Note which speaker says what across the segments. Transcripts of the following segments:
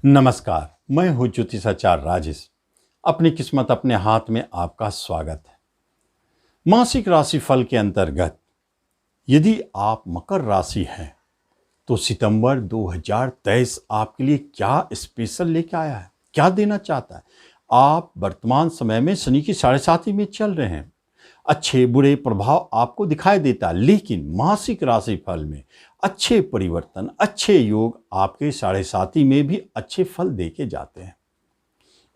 Speaker 1: नमस्कार, मैं हूँ ज्योतिषाचार्य राजेश। अपनी किस्मत अपने हाथ में आपका स्वागत है। मासिक राशिफल के अंतर्गत यदि आप मकर राशि हैं तो सितंबर 2023 आपके लिए क्या स्पेशल लेके आया है, क्या देना चाहता है। आप वर्तमान समय में शनि की 7.5 में चल रहे हैं। अच्छे बुरे प्रभाव आपको दिखाई देता है, लेकिन मासिक राशिफल में अच्छे परिवर्तन, अच्छे योग आपके 7.5 में भी अच्छे फल देके जाते हैं।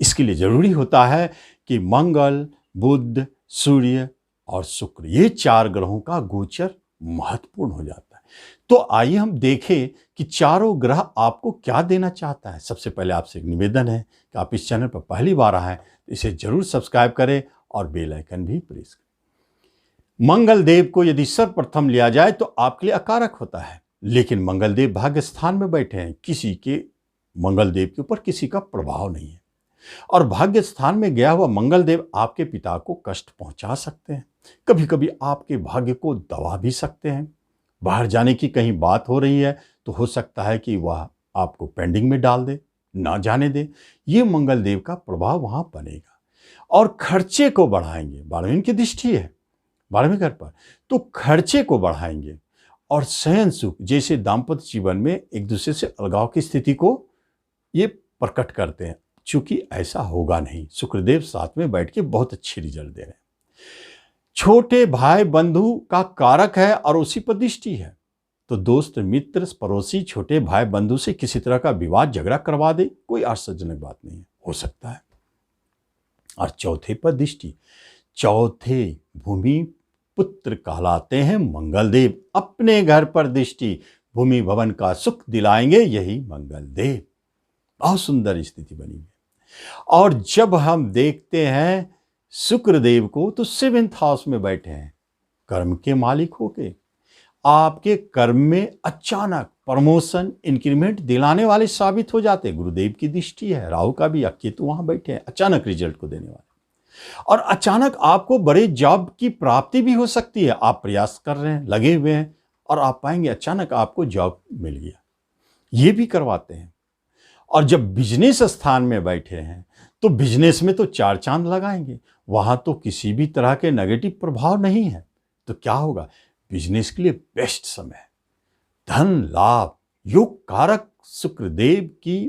Speaker 1: इसके लिए जरूरी होता है कि मंगल, बुध, सूर्य और शुक्र, ये 4 ग्रहों का गोचर महत्वपूर्ण हो जाता है। तो आइए हम देखें कि चारों ग्रह आपको क्या देना चाहता है। सबसे पहले आपसे एक निवेदन है कि आप इस चैनल पर पहली बार आए हैं तो इसे जरूर सब्सक्राइब करें और बेल आइकन भी प्रेस करें। मंगल देव को यदि सर्वप्रथम लिया जाए तो आपके लिए अकारक होता है, लेकिन मंगल देव भाग्य स्थान में बैठे हैं। किसी के मंगल देव के ऊपर किसी का प्रभाव नहीं है और भाग्य स्थान में गया हुआ मंगल देव आपके पिता को कष्ट पहुंचा सकते हैं। कभी कभी आपके भाग्य को दबा भी सकते हैं। बाहर जाने की कहीं बात हो रही है तो हो सकता है कि वह आपको पेंडिंग में डाल दे, ना जाने दे। ये मंगल देव का प्रभाव वहां बनेगा और खर्चे को बढ़ाएंगे। 12वीं की दृष्टि है 12वें घर पर, तो खर्चे को बढ़ाएंगे और शयन सुख जैसे दाम्पत्य जीवन में एक दूसरे से अलगाव की स्थिति को ये प्रकट करते हैं। चूंकि ऐसा होगा नहीं, शुक्रदेव साथ में बैठ के बहुत अच्छे रिजल्ट दे रहे हैं। छोटे भाई बंधु का कारक है और उसी पर दृष्टि है, तो दोस्त मित्र पड़ोसी छोटे भाई बंधु से किसी तरह का विवाद झगड़ा करवा दे, कोई आश्चर्यजनक बात नहीं है, हो सकता है। और चौथे पर दृष्टि, चौथे भूमि पुत्र कहलाते हैं मंगल देव। अपने घर पर दृष्टि भूमि भवन का सुख दिलाएंगे यही मंगल देव। बहुत सुंदर स्थिति बनी है। और जब हम देखते हैं शुक्रदेव को तो 7th हाउस में बैठे हैं, कर्म के मालिक होके आपके कर्म में अचानक प्रमोशन इंक्रीमेंट दिलाने वाले साबित हो जाते। गुरुदेव की दृष्टि है, राहु का भी, केतु वहां बैठे हैं, अचानक रिजल्ट को देने वाले। और अचानक आपको बड़े जॉब की प्राप्ति भी हो सकती है। आप प्रयास कर रहे हैं, लगे हुए हैं और आप पाएंगे अचानक आपको जॉब मिल गया। ये भी करवाते हैं। और जब बिजनेस स्थान में बैठे हैं तो बिजनेस में तो 4 चांद लगाएंगे। वहां तो किसी भी तरह के नेगेटिव प्रभाव नहीं है। तो क्या होगा, बिजनेस के लिए बेस्ट समय है। धन लाभ योग कारक शुक्रदेव की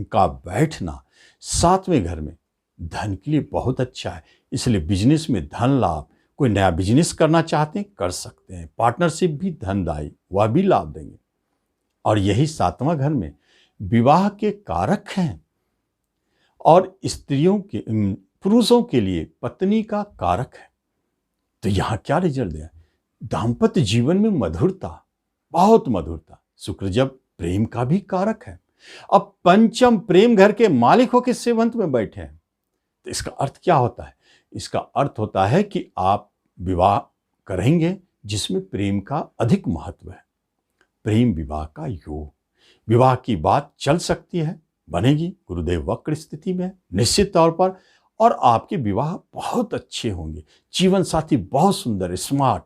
Speaker 1: का बैठना 7वें घर में धन के लिए बहुत अच्छा है। इसलिए बिजनेस में धन लाभ, कोई नया बिजनेस करना चाहते हैं कर सकते हैं। पार्टनरशिप भी धनदायी, वह भी लाभ देंगे। और यही 7वां घर में विवाह के कारक हैं और स्त्रियों के पुरुषों के लिए पत्नी का कारक है। तो यहां क्या रिजल्ट दिया, दाम्पत्य जीवन में मधुरता, बहुत मधुरता। शुक्र जब प्रेम का भी कारक है, अब पंचम प्रेम घर के मालिक होकर 7th में बैठे हैं, तो इसका अर्थ क्या होता है, इसका अर्थ होता है कि आप विवाह करेंगे जिसमें प्रेम का अधिक महत्व है। प्रेम विवाह का योग, विवाह की बात चल सकती है, बनेगी। गुरुदेव वक्र स्थिति में निश्चित तौर पर, और आपके विवाह बहुत अच्छे होंगे। जीवन साथी बहुत सुंदर, स्मार्ट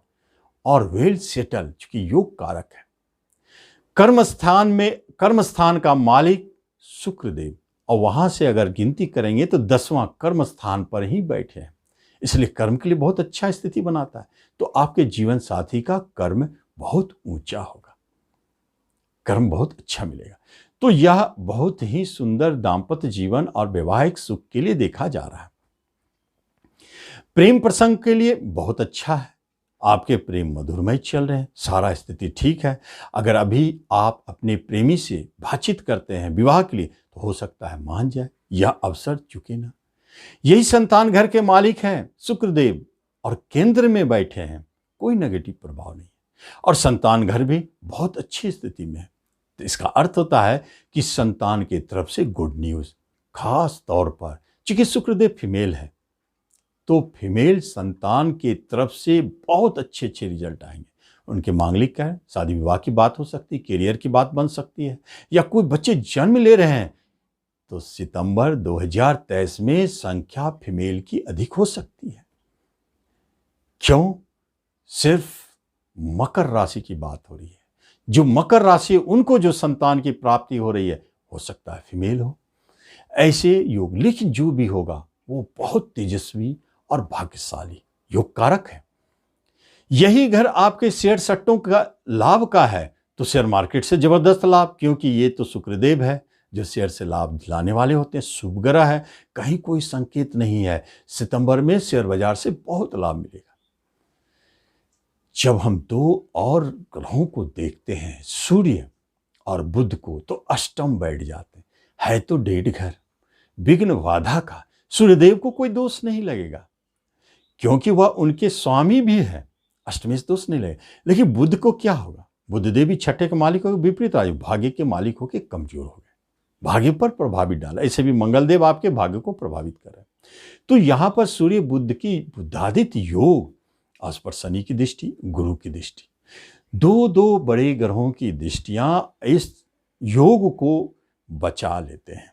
Speaker 1: और वेल सेटल, चूंकि योग कारक है। कर्मस्थान का मालिक शुक्रदेव, और वहां से अगर गिनती करेंगे तो 10वां कर्म स्थान पर ही बैठे हैं। इसलिए कर्म के लिए बहुत अच्छा स्थिति बनाता है। तो आपके जीवन साथी का कर्म बहुत ऊंचा होगा, कर्म बहुत अच्छा मिलेगा। तो यह बहुत ही सुंदर दाम्पत्य जीवन और वैवाहिक सुख के लिए देखा जा रहा है। प्रेम प्रसंग के लिए बहुत अच्छा है। आपके प्रेम मधुरमय चल रहे हैं, सारा स्थिति ठीक है। अगर अभी आप अपने प्रेमी से बातचीत करते हैं विवाह के लिए तो हो सकता है मान जाए, यह अवसर चुके ना। यही संतान घर के मालिक हैं शुक्रदेव और केंद्र में बैठे हैं, कोई नेगेटिव प्रभाव नहीं और संतान घर भी बहुत अच्छी स्थिति में है। तो इसका अर्थ होता है कि संतान की तरफ से गुड न्यूज, खास तौर पर चूंकि शुक्रदेव फीमेल है तो फीमेल संतान की तरफ से बहुत अच्छे अच्छे रिजल्ट आएंगे। उनके मांगलिक का है, शादी विवाह की बात हो सकती है, करियर की बात बन सकती है, या कोई बच्चे जन्म ले रहे हैं तो सितंबर 2023 में संख्या फीमेल की अधिक हो सकती है। क्यों, सिर्फ मकर राशि की बात हो रही है। जो मकर राशि उनको जो संतान की प्राप्ति हो रही है हो सकता है फीमेल हो, ऐसे योग, लेकिन जो भी होगा वो बहुत तेजस्वी और भाग्यशाली योग कारक है। यही घर आपके शेयर सट्टों का लाभ का है तो शेयर मार्केट से जबरदस्त लाभ, क्योंकि ये तो शुक्रदेव है जो शेयर से लाभ दिलाने वाले होते हैं, शुभ ग्रह है। कहीं कोई संकेत नहीं है सितंबर में शेयर बाजार से बहुत लाभ मिलेगा। जब हम दो और ग्रहों को देखते हैं, सूर्य और बुध को, तो अष्टम बैठ जाते हैं। है तो डेढ़ घर, विघ्न बाधा का, सूर्यदेव को कोई दोष नहीं लगेगा क्योंकि वह उनके स्वामी भी है, अष्टमी से दोष नहीं लगेगा। लेकिन बुध को क्या होगा? बुध देव भी छठे के मालिक हो गए, विपरीत आयु भाग्य के मालिक होकर कमजोर हो गए, भाग्य पर प्रभावित डाला। ऐसे भी मंगल देव आपके भाग्य को प्रभावित कर रहे हैं। तो यहां पर सूर्य बुध की बुधादित्य योग, आज पर शनि की दृष्टि, गुरु की दृष्टि, दो दो बड़े ग्रहों की दृष्टियां इस योग को बचा लेते हैं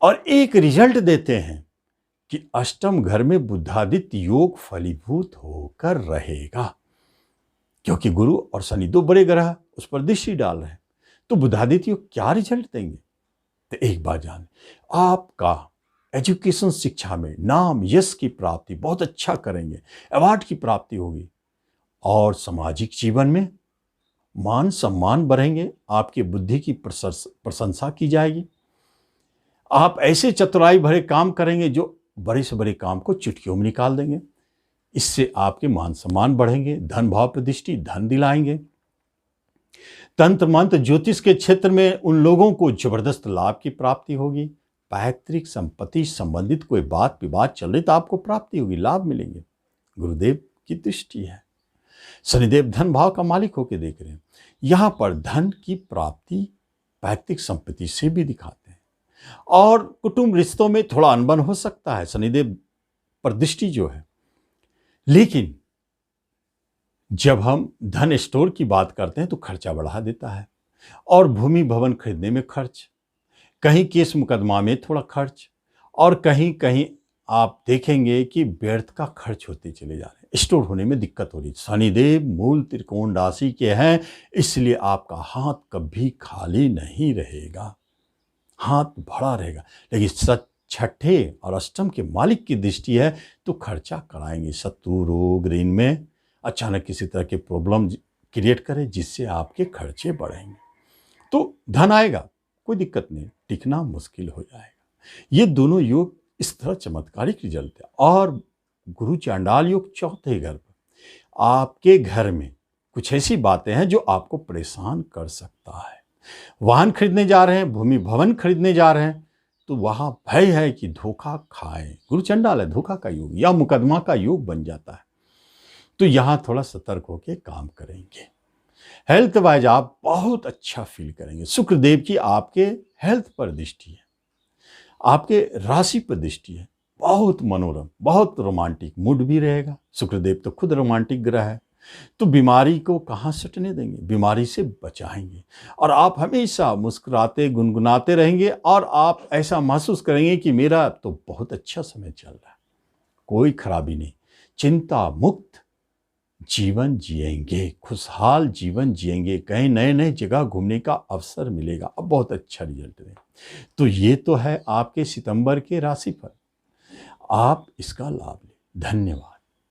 Speaker 1: और एक रिजल्ट देते हैं कि अष्टम घर में बुधादित्य योग फलीभूत होकर रहेगा, क्योंकि गुरु और शनि दो बड़े ग्रह उस पर दृष्टि डाल रहे हैं। तो बुधादित्य योग क्या रिजल्ट देंगे? तो एक बात जान, आपका एजुकेशन शिक्षा में नाम यश की प्राप्ति, बहुत अच्छा करेंगे, अवार्ड की प्राप्ति होगी, और सामाजिक जीवन में मान सम्मान बढ़ेंगे, आपकी बुद्धि की प्रशंसा की जाएगी। आप ऐसे चतुराई भरे काम करेंगे जो बड़े से बड़े काम को चुटकियों में निकाल देंगे। इससे आपके मान सम्मान बढ़ेंगे, धन भाव प्रतिष्ठि, धन दिलाएंगे। तंत्र मंत्र ज्योतिष के क्षेत्र में उन लोगों को जबरदस्त लाभ की प्राप्ति होगी। पैतृक संपत्ति संबंधित कोई बात विवाद चल रही तो आपको प्राप्ति होगी, लाभ मिलेंगे। गुरुदेव की दृष्टि है, शनिदेव धन भाव का मालिक होकर देख रहे हैं। यहां पर धन की प्राप्ति पैतृक संपत्ति से भी दिखाते हैं, और कुटुंब रिश्तों में थोड़ा अनबन हो सकता है, शनिदेव पर दृष्टि जो है। लेकिन जब हम धन स्टोर की बात करते हैं तो खर्चा बढ़ा देता है, और भूमि भवन खरीदने में खर्च, कहीं केस मुकदमा में थोड़ा खर्च, और कहीं कहीं आप देखेंगे कि व्यर्थ का खर्च होते चले जा रहे हैं, स्टोर होने में दिक्कत हो रही है। शनिदेव मूल त्रिकोण राशि के हैं, इसलिए आपका हाथ कभी खाली नहीं रहेगा, हाथ भरा रहेगा। लेकिन छठे और अष्टम के मालिक की दृष्टि है तो खर्चा कराएंगे। शत्रु रोग ऋण में अचानक किसी तरह के प्रॉब्लम क्रिएट करे जिससे आपके खर्चे बढ़ेंगे। तो धन आएगा, कोई दिक्कत नहीं, टिकना मुश्किल हो जाएगा। ये दोनों योग इस तरह चमत्कारिक रिजल्ट है। और गुरु चांडाल योग चौथे घर पर, आपके घर में कुछ ऐसी बातें हैं जो आपको परेशान कर सकता है। वाहन खरीदने जा रहे हैं, भूमि भवन खरीदने जा रहे हैं, तो वहां भय है कि धोखा खाएं। गुरु चंडाल है, धोखा का योग या मुकदमा का योग बन जाता है। तो यहां थोड़ा सतर्क होकर काम करेंगे। हेल्थ वाइज आप बहुत अच्छा फील करेंगे। शुक्रदेव की आपके हेल्थ पर दृष्टि है, आपके राशि पर दृष्टि है, बहुत मनोरम, बहुत रोमांटिक मूड भी रहेगा। शुक्रदेव तो खुद रोमांटिक ग्रह है, तो बीमारी को कहाँ सटने देंगे, बीमारी से बचाएंगे। और आप हमेशा मुस्कुराते गुनगुनाते रहेंगे, और आप ऐसा महसूस करेंगे कि मेरा तो बहुत अच्छा समय चल रहा है, कोई खराबी नहीं, चिंता मुक्त जीवन जिएंगे, खुशहाल जीवन जिएंगे, कहीं नए नए जगह घूमने का अवसर मिलेगा। अब बहुत अच्छा रिजल्ट है। तो ये तो है आपके सितंबर के राशिफल, आप इसका लाभ लें। धन्यवाद।